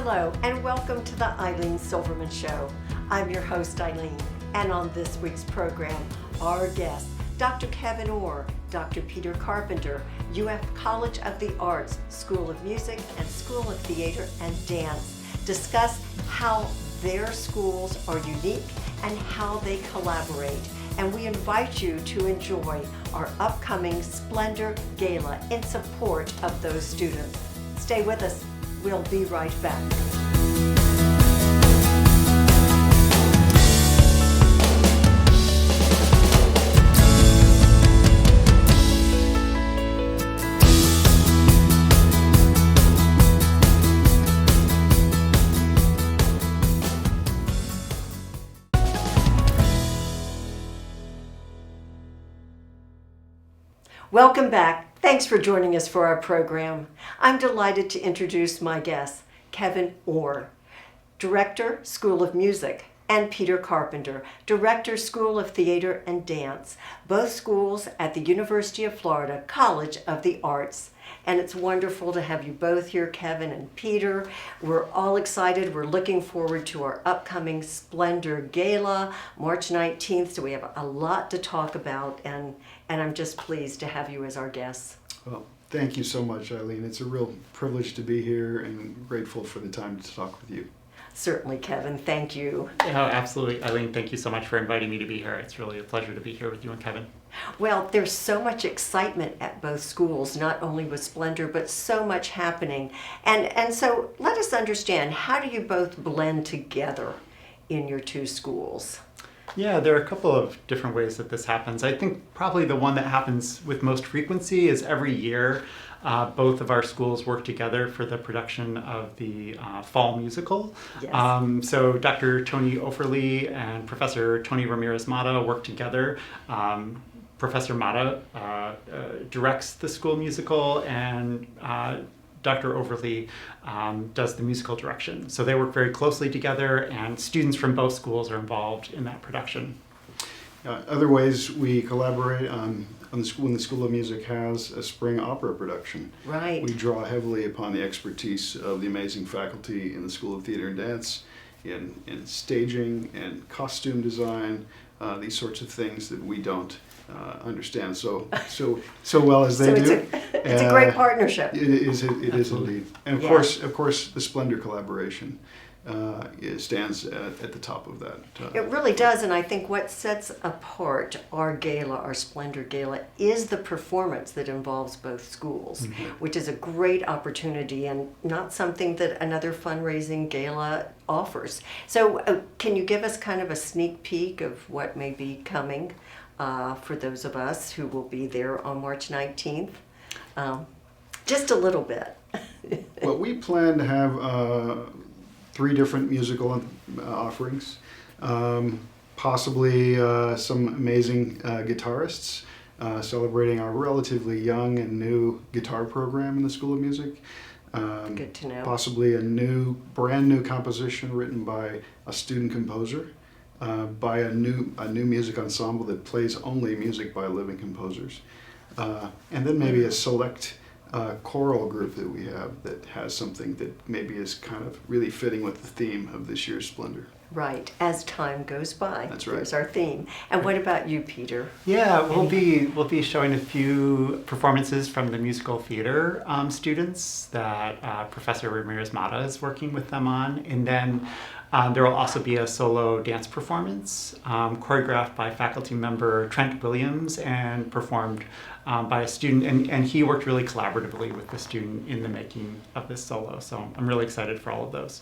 Hello, and welcome to the Ilene Silverman Show. I'm your host, Ilene, and on this week's program, our guests, Dr. Kevin Orr, Dr. Peter Carpenter, UF College of the Arts, School of Music, and School of Theater and Dance, discuss how their schools are unique and how they collaborate. And we invite you to enjoy our upcoming Splendor Gala in support of those students. Stay with us. We'll be right back. Welcome back. Thanks for joining us for our program. I'm delighted to introduce my guest, Kevin Orr, Director, School of Music, and Peter Carpenter, Director, School of Theater and Dance, both schools at the University of Florida College of the Arts. And it's wonderful to have you both here, Kevin and Peter. We're all excited. We're looking forward to our upcoming Splendor Gala, March 19th. So we have a lot to talk about, and I'm just pleased to have you as our guests. Well, thank you so much, Ilene. It's a real privilege to be here and grateful for the time to talk with you. Certainly, Kevin. Thank you. Oh, absolutely. Ilene, thank you so much for inviting me to be here. It's really a pleasure to be here with you and Kevin. Well, there's so much excitement at both schools, not only with Splendor, but so much happening. And so let us understand, how do you both blend together in your two schools? Yeah, there are a couple of different ways that this happens. I think probably the one that happens with most frequency is every year both of our schools work together for the production of the fall musical. Yes. So Dr. Tony Offerly and Professor Tony Ramirez-Mata work together. Professor Mata directs the school musical, and Dr. Overly does the musical direction. So they work very closely together, and students from both schools are involved in that production. Other ways we collaborate when the School of Music has a spring opera production. Right. We draw heavily upon the expertise of the amazing faculty in the School of Theater and Dance in staging and costume design, these sorts of things that we don't understand so well as they do. It's a great partnership. It is indeed. And of course, the Splendor collaboration stands at the top of that. It really does, and I think what sets apart our gala, our Splendor Gala, is the performance that involves both schools, which is a great opportunity and not something that another fundraising gala offers. So can you give us kind of a sneak peek of what may be coming for those of us who will be there on March 19th? Just a little bit. Well, we plan to have 3 different musical offerings, possibly some amazing guitarists celebrating our relatively young and new guitar program in the School of Music. Good to know. Possibly a brand new composition written by a student composer, by a new music ensemble that plays only music by living composers, and then maybe a select choral group that we have that has something that maybe is kind of really fitting with the theme of this year's Splendor. Right, as time goes by. That's right. There's our theme. And what about you, Peter? Yeah, we'll be showing a few performances from the musical theater students that Professor Ramirez-Mata is working with them on, and then there will also be a solo dance performance choreographed by faculty member Trent Williams and performed by a student, and he worked really collaboratively with the student in the making of this solo. So I'm really excited for all of those.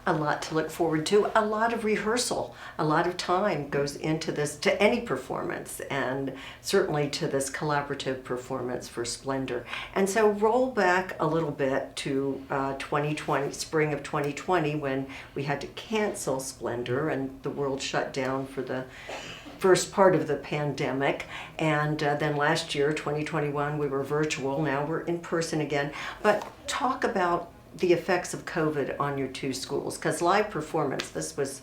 A lot to look forward to, a lot of rehearsal, a lot of time goes into this, to any performance, and certainly to this collaborative performance for Splendor. And so roll back a little bit to 2020, spring of 2020, when we had to cancel Splendor and the world shut down for the first part of the pandemic, and then last year, 2021, we were virtual. Now we're in person again. But talk about the effects of COVID on your two schools, because live performance, this was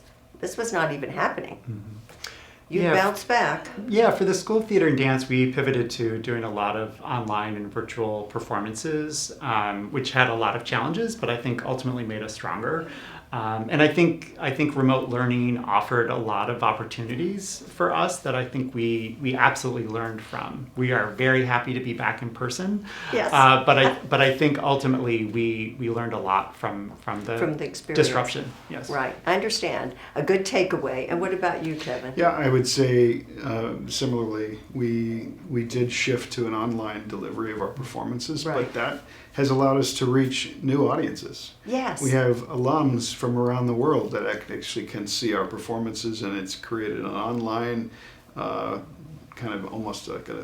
not even happening. Mm-hmm. You Yeah. bounced back. Yeah, for the School of Theater and Dance, we pivoted to doing a lot of online and virtual performances, which had a lot of challenges, but I think ultimately made us stronger. And I think remote learning offered a lot of opportunities for us that I think we absolutely learned from. We are very happy to be back in person. Yes. But I think ultimately we learned a lot from the experience. disruption. Yes. Right. I understand. A good takeaway. And what about you, Kevin? Yeah, I would say similarly, we did shift to an online delivery of our performances, Right. but that has allowed us to reach new audiences. Yes. We have alums from around the world that actually can see our performances, and it's created an online kind of almost like a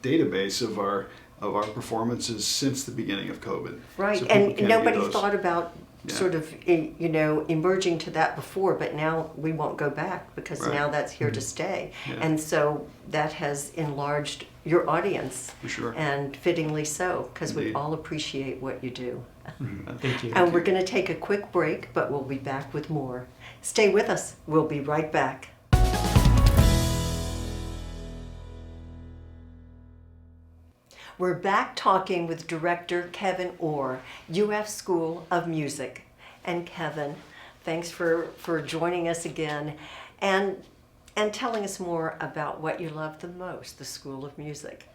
database of our performances since the beginning of COVID. Right. So people And can nobody view those. thought about Yeah. sort of, emerging to that before, but now we won't go back because Right. now that's here to stay. Yeah. And so that has enlarged your audience. For sure. And fittingly so, because we Indeed. all appreciate what you do. Thank you. And we're going to take a quick break, but we'll be back with more. Stay with us. We'll be right back. We're back talking with director Kevin Orr, UF School of Music. And Kevin, thanks for joining us again and telling us more about what you love the most, the School of Music.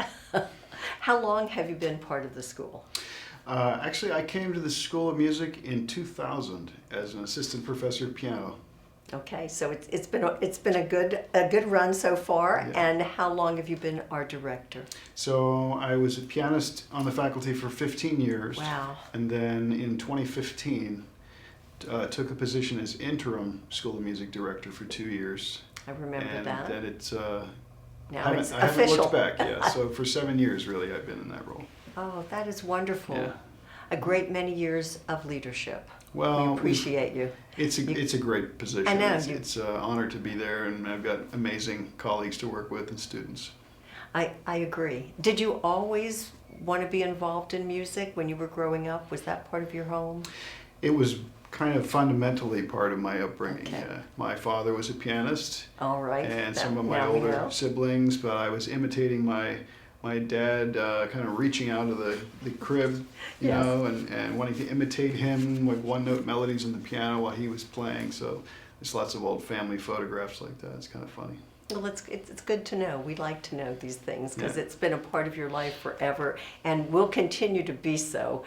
How long have you been part of the school? Actually, I came to the School of Music in 2000 as an assistant professor of piano. Okay, so it's been a good run so far. Yeah. And how long have you been our director? So I was a pianist on the faculty for 15 years. Wow. And then in 2015, took a position as interim School of Music director for 2 years. I remember And that. then it's Now it's I haven't official. looked back. Yeah, so for 7 years really, I've been in that role. Oh, that is wonderful. Yeah. A great many years of leadership. Well, we appreciate you. It's a great position. I know, It's an honor to be there, and I've got amazing colleagues to work with and students. I agree. Did you always want to be involved in music when you were growing up? Was that part of your home? It was kind of fundamentally part of my upbringing. Okay. Yeah. My father was a pianist, All right. and That- some of my now we older know. siblings, but I was imitating my dad, kind of reaching out of the crib, you Yes. know, and wanting to imitate him with one-note melodies on the piano while he was playing. So there's lots of old family photographs like that. It's kind of funny. Well, it's good to know. We like to know these things because Yeah. it's been a part of your life forever and will continue to be so.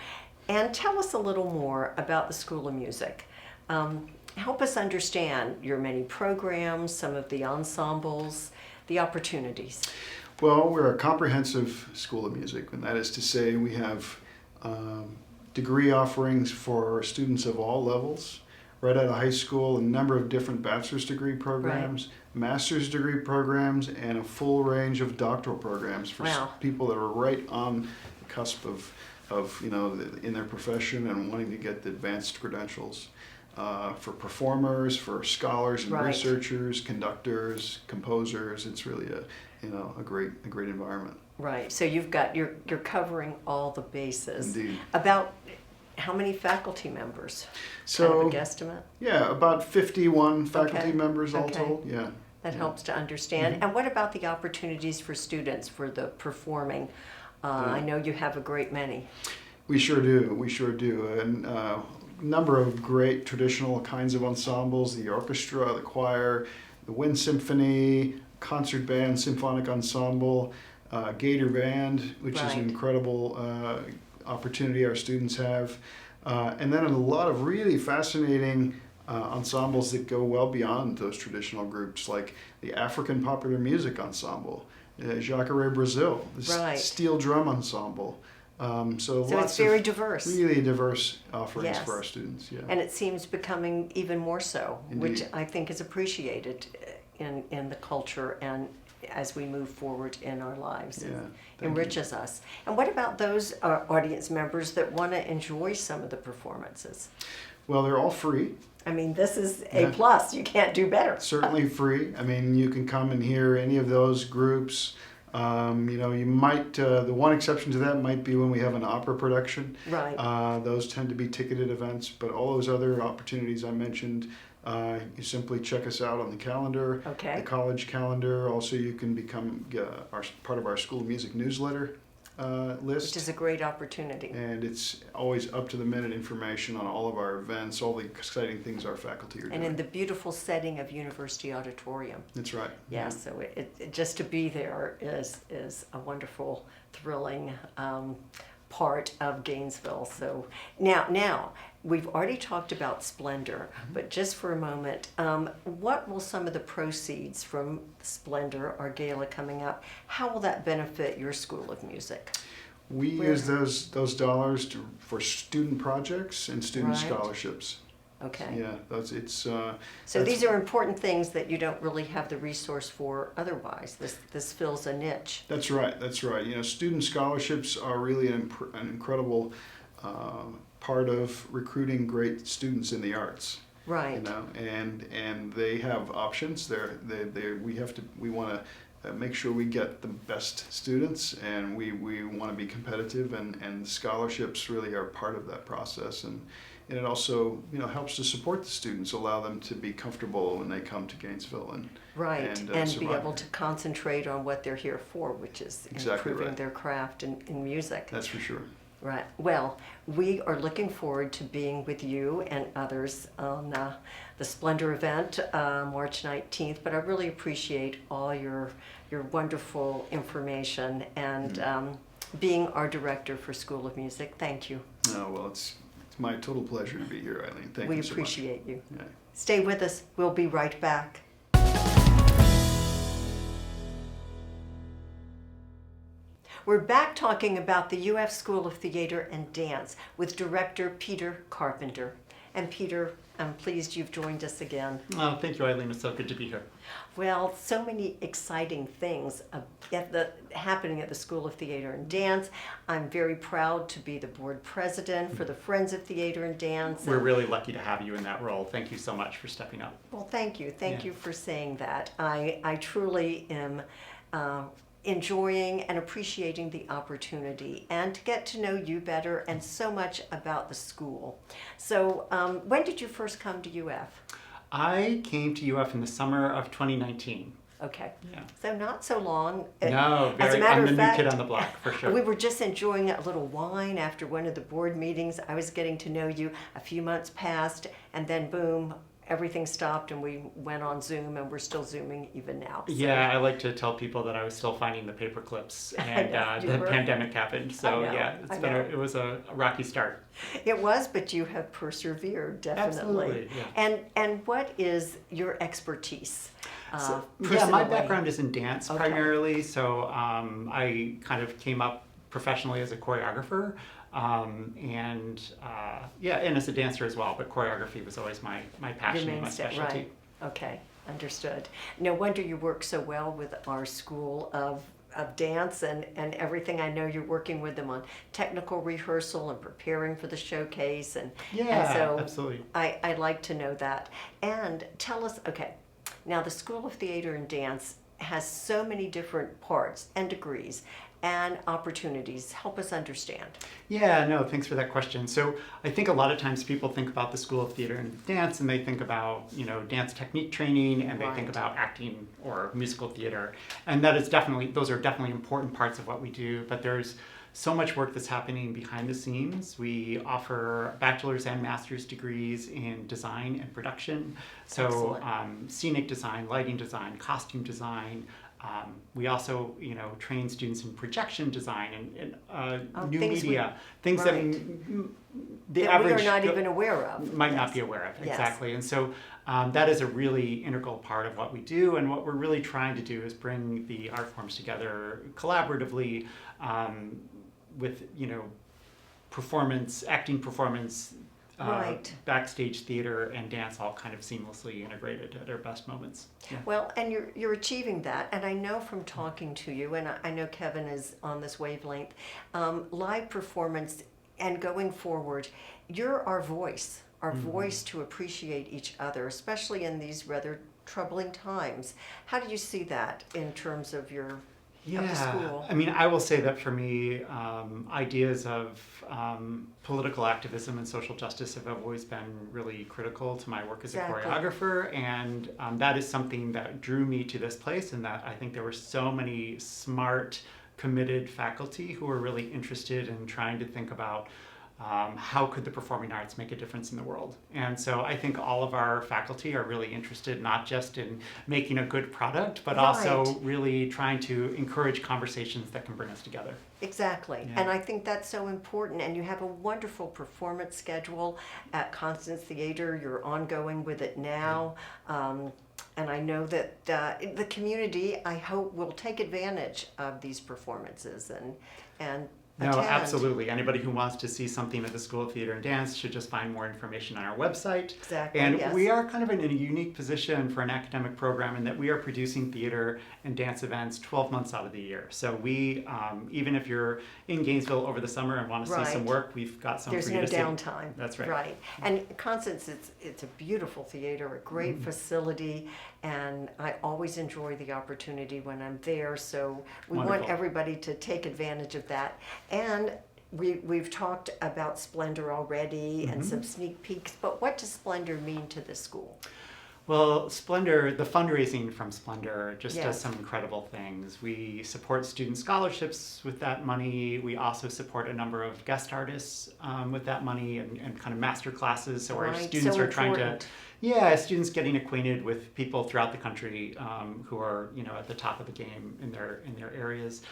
And tell us a little more about the School of Music. Help us understand your many programs, some of the ensembles, the opportunities. Well, we're a comprehensive school of music, and that is to say we have degree offerings for students of all levels. Right out of high school, a number of different bachelor's degree programs, master's degree programs, and a full range of doctoral programs for Wow. people that are right on the cusp of in their profession and wanting to get the advanced credentials. For performers, for scholars and Right. researchers, conductors, composers, it's really a great environment. Right. So you're covering all the bases. Indeed. About how many faculty members? So kind of a guesstimate. yeah, about 51 faculty Okay. members all Okay. told. Yeah. That Yeah. helps to understand. Mhm. And what about the opportunities for students for the performing? I know you have a great many. We sure do. And a number of great traditional kinds of ensembles, the orchestra, the choir, the wind symphony, concert band, symphonic ensemble, Gator Band, which is Right. an incredible opportunity our students have. And then a lot of really fascinating ensembles that go well beyond those traditional groups, like the African Popular Music Ensemble, Jacare Brazil, the Right. Steel Drum Ensemble. So So lots it's very of diverse. really diverse offerings Yes. for our students. Yeah. And it seems becoming even more so, which Indeed. I think is appreciated in the culture and as we move forward in our lives. Yeah, It thank enriches us. And what about those audience members that want to enjoy some of the performances? Well, they're all free. I mean, this is A Yeah. plus. You can't do better. Certainly free. I mean, you can come and hear any of those groups You might, the one exception to that might be when we have an opera production. Right. Those tend to be ticketed events, but all those other opportunities I mentioned, you simply check us out on the calendar, Okay. the college calendar. Also, you can become part of our school music newsletter list. Which is a great opportunity. And it's always up-to-the-minute information on all of our events, all the exciting things our faculty are doing. And in the beautiful setting of University Auditorium. That's right. Yeah, so it just to be there is a wonderful, thrilling part of Gainesville. So now we've already talked about Splendor, but just for a moment, what will some of the proceeds from Splendor, our gala coming up, how will that benefit your School of Music? We use those dollars for student projects and student Right. scholarships. Okay. Yeah, So these are important things that you don't really have the resource for otherwise. This fills a niche. That's right. That's right. Student scholarships are really an incredible part of recruiting great students in the arts. Right. And they have options. We want to make sure we get the best students, and we want to be competitive, and scholarships really are part of that process. And it also helps to support the students, allow them to be comfortable when they come to Gainesville and And be survive. able to concentrate on what they're here for, which is Exactly improving right. their craft in music. That's for sure. Right. Well, we are looking forward to being with you and others on the Splendor event, March 19th. But I really appreciate all your wonderful information and being our director for School of Music. Thank you. Oh, well, it's my total pleasure to be here, Eileen. Thank We you so much. appreciate you. Yeah. Stay with us. We'll be right back. We're back talking about the UF School of Theater and Dance with Director Peter Carpenter. And Peter, I'm pleased you've joined us again. Oh, thank you, Eileen. It's so good to be here. Well, so many exciting things happening at the School of Theater and Dance. I'm very proud to be the board president for the Friends of Theater and Dance. We're really lucky to have you in that role. Thank you so much for stepping up. Well, thank you. Thank Yeah. you for saying that. I truly am enjoying and appreciating the opportunity and to get to know you better and so much about the school. So when did you first come to UF? I came to UF in the summer of 2019. Okay. Yeah. So not so long. No, As a matter I'm of the fact, new kid on the block, for sure. we were just enjoying a little wine after one of the board meetings. I was getting to know you. A few months passed, and then boom, everything stopped, and we went on Zoom, and we're still Zooming even now. So. Yeah, I like to tell people that I was still finding the paper clips, and you the were. pandemic happened. So I know, yeah, it was a rocky start. It was, but you have persevered, definitely. Absolutely, yeah. And what is your expertise? Yeah, my personally? background is in dance Okay. primarily, so I kind of came up professionally as a choreographer, and as a dancer as well, but choreography was always my passion and my specialty. Right. Okay, understood. No wonder you work so well with our School of Dance and everything. I know you're working with them on technical rehearsal and preparing for the showcase. And so absolutely. I like to know that. And tell us, okay, now the School of Theater and Dance has so many different parts and degrees and opportunities. Help us understand. Yeah, no, thanks for that question. So I think a lot of times people think about the School of Theater and Dance and they think about, dance technique training, and they think Right. about acting or musical theater. And those are definitely important parts of what we do, but there's so much work that's happening behind the scenes. We offer bachelor's and master's degrees in design and production. So Excellent. Scenic design, lighting design, costume design. We also, train students in projection design and new things media, things right. that the that average we are not even aware of. might Yes. not be aware of. Yes. Exactly. And so that is a really integral part of what we do. And what we're really trying to do is bring the art forms together collaboratively with, acting performance, Right. backstage theater and dance all kind of seamlessly integrated at our best moments. Yeah. Well, and you're achieving that, and I know from talking to you, and I know Kevin is on this wavelength, live performance and going forward, you're our voice to appreciate each other, especially in these rather troubling times. How do you see that in terms of your of the school? I mean, I will say that for me, ideas of political activism and social justice have always been really critical to my work as Exactly. a choreographer, and that is something that drew me to this place, and that I think there were so many smart, committed faculty who were really interested in trying to think about how could the performing arts make a difference in the world. And so I think all of our faculty are really interested not just in making a good product, but also Right. really trying to encourage conversations that can bring us together. Exactly. Yeah. And I think that's so important. And you have a wonderful performance schedule at Constance Theater. You're ongoing with it now. And I know that the community, I hope, will take advantage of these performances and No, attend. absolutely. Anybody who wants to see something at the School of Theater and Dance should just find more information on our website. Exactly, And yes. we are kind of in a unique position for an academic program in that we are producing theater and dance events 12 months out of the year. So we, even if you're in Gainesville over the summer and want to see some Right. work, we've got some There's for you no to see. downtime. That's right. Right. And Constance, it's a beautiful theater, a great facility, and I always enjoy the opportunity when I'm there. So we want Wonderful. everybody to take advantage of that. And we've talked about Splendor already and some sneak peeks, but what does Splendor mean to the school? Well, Splendor, the fundraising from Splendor just Yes. does some incredible things. We support student scholarships with that money. We also support a number of guest artists with that money and kind of master classes. So our Right, students so are trying important. to, students getting acquainted with people throughout the country who are, at the top of the game in their areas.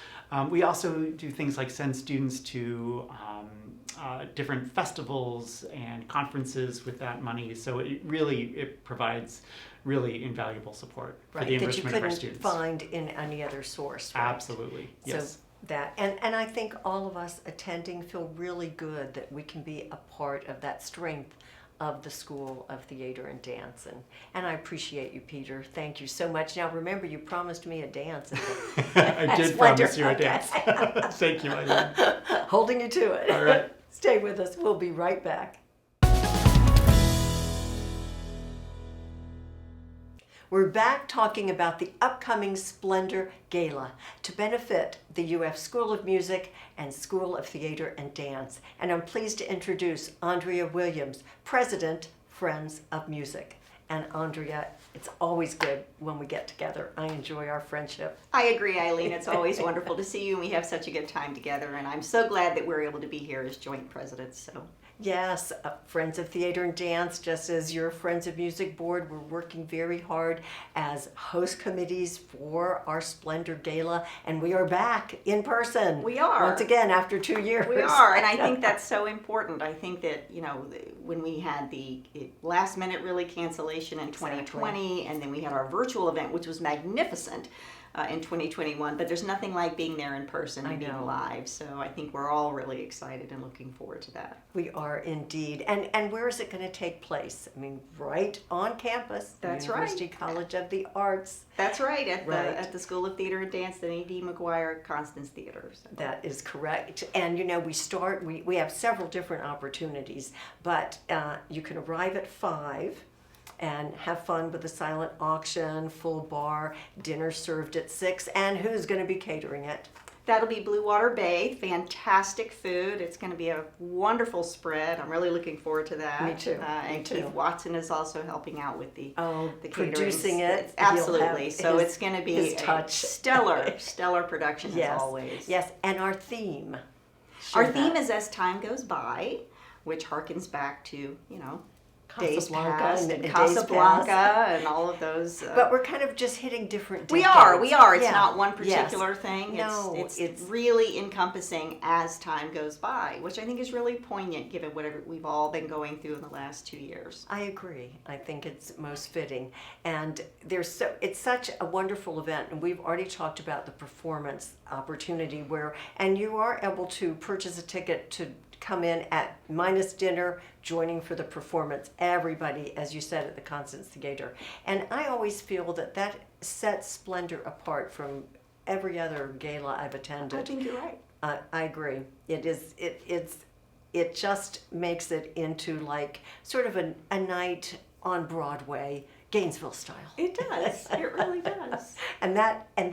We also do things like send students to different festivals and conferences with that money. So it provides really invaluable support for the Right, that you enrichment of our couldn't students. find in any other source. Right? Absolutely, yes. So that, and I think all of us attending feel really good that we can be a part of that strength of the School of Theater and Dance. And I appreciate you, Peter. Thank you so much. Now remember, you promised me a dance. I did Splendor. promise you a Okay. dance. Thank you, Ilene. Holding you to it. All right. Stay with us. We'll be right back. We're back talking about the upcoming Splendor Gala to benefit the UF School of Music and School of Theater and Dance. And I'm pleased to introduce Andrea Williams, President, Friends of Music. And Andrea, it's always good when we get together. I enjoy our friendship. I agree, Eileen. It's always wonderful to see you, and we have such a good time together. And I'm so glad that we're able to be here as joint presidents. So, Yes, Friends of Theater and Dance, just as your Friends of Music Board, we're working very hard as host committees for our Splendor Gala, and we are back in person. We are. Once again, after 2 years. we are, and I think that's so important. I think that when we had the last minute really cancellation in 2020, and then we had our virtual event, which was magnificent. In 2021, but there's nothing like being there in person and I know. being live. So I think we're all really excited and looking forward to that. We are indeed. And where is it going to take place? I mean, right on campus. That's University right. College of the Arts. That's right, at Right. the School of Theater and Dance, the A.D. McGuire Constance Theater. So. That is correct. And we have several different opportunities, but you can arrive at 5 and have fun with the silent auction, full bar, dinner served at 6, and who's going to be catering it? That'll be Blue Water Bay. Fantastic food. It's going to be a wonderful spread. I'm really looking forward to that. Me too. And Me too. Keith Watson is also helping out with the catering. Producing it. Absolutely. He'll So have it's going to be his a touch. stellar production Yes. as always. Yes, and our theme. Our Share theme that. is As Time Goes By, which harkens back to, days Casablanca past and and days Casablanca past. and all of those. But we're kind of just hitting different We decades. are. It's Yeah. not one Yes. particular thing. No, It's really encompassing as time goes by, which I think is really poignant given whatever we've all been going through in the last 2 years. I agree. I think it's most fitting. And it's such a wonderful event, and we've already talked about the performance opportunity and you are able to purchase a ticket to come in at minus dinner, joining for the performance. Everybody, as you said, at the Constance Theater. And I always feel that sets Splendor apart from every other gala I've attended. I think you're right. I agree. It just makes it into like sort of a night on Broadway, Gainesville style. It does. It really does. And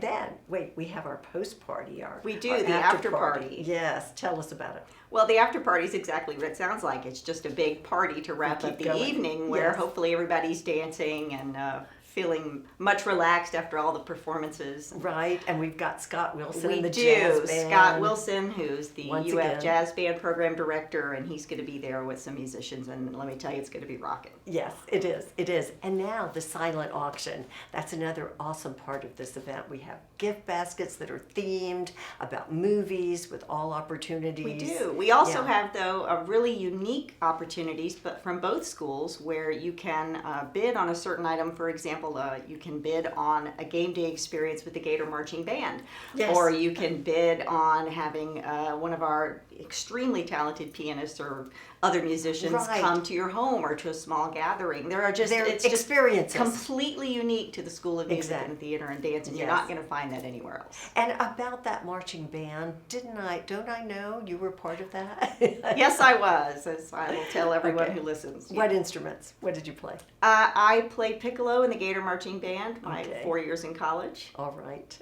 then, wait, we have our post party, We do, the after party. Yes, tell us about it. Well, the after party is exactly what it sounds like. It's just a big party to wrap keep up the going. evening where Yes. hopefully everybody's dancing and feeling much relaxed after all the performances. Right, and we've got Scott Wilson We and the do. jazz band. Scott Wilson, who's the Once UF again. Jazz Band Program Director, and he's going to be there with some musicians, and let me tell you, it's going to be rocking. Yes, it is. It is. And now the silent auction. That's another awesome part of this event. We have gift baskets that are themed about movies with all opportunities. We do. We also Yeah. have, though, a really unique opportunities, but from both schools, where you can bid on a certain item. For example, you can bid on a game day experience with the Gator Marching Band, Yes. or you can bid on having one of our extremely talented pianists or other musicians Right. come to your home or to a small gathering. There are just They're it's just experiences. completely unique to the School of Music Exactly. and Theater and Dance, and you're Yes. not going to find that anywhere else. And about that marching band, don't I know you were part of that? Yes, I was, as I will tell everyone Okay. who listens. What instruments? What did you play? I played piccolo in the Gator Marching Band my Okay. 4 years in college, All right.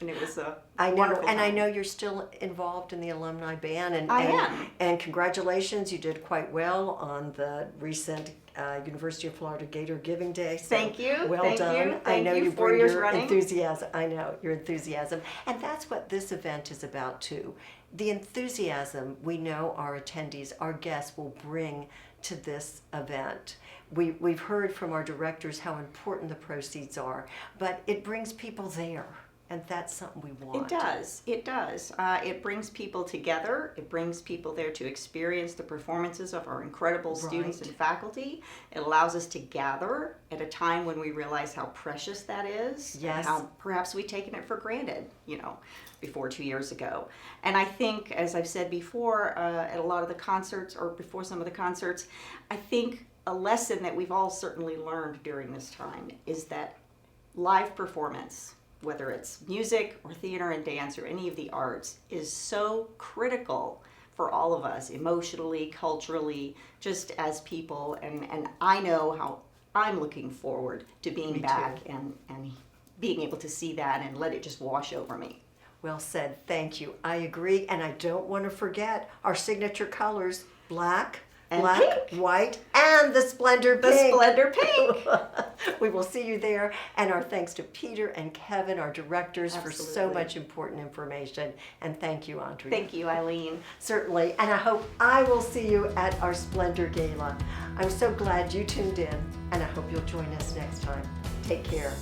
and it was a I know, wonderful and I time. know you're still involved in the alumni band, and I and, am. and congratulations, you did quite well on the recent University of Florida Gator Giving Day. So Thank you. Well Thank done. you. I Thank know you. you 4 bring years your running. enthusiasm. I know your enthusiasm, and that's what this event is about too. The enthusiasm we know our attendees, our guests will bring to this event. We've heard from our directors how important the proceeds are, but it brings people there, and that's something we want. It does. It does. It brings people together. It brings people there to experience the performances of our incredible students Right. and faculty. It allows us to gather at a time when we realize how precious that is. Yes. And how perhaps we've taken it for granted, before 2 years ago. And I think, as I've said before, at a lot of the concerts or before some of the concerts, I think a lesson that we've all certainly learned during this time is that live performance, whether it's music or theater and dance or any of the arts, is so critical for all of us emotionally, culturally, just as people. And I know how I'm looking forward to being Me back too. and being able to see that and let it just wash over me. Well said. Thank you. I agree. And I don't want to forget our signature colors, black, And pink. white, and the Splendor The pink. Splendor Pink! We will see you there. And our thanks to Peter and Kevin, our directors, for so Absolutely. much important information. And thank you, Andrea. Thank you, Eileen. Certainly. And I hope I will see you at our Splendor Gala. I'm so glad you tuned in, and I hope you'll join us next time. Take care.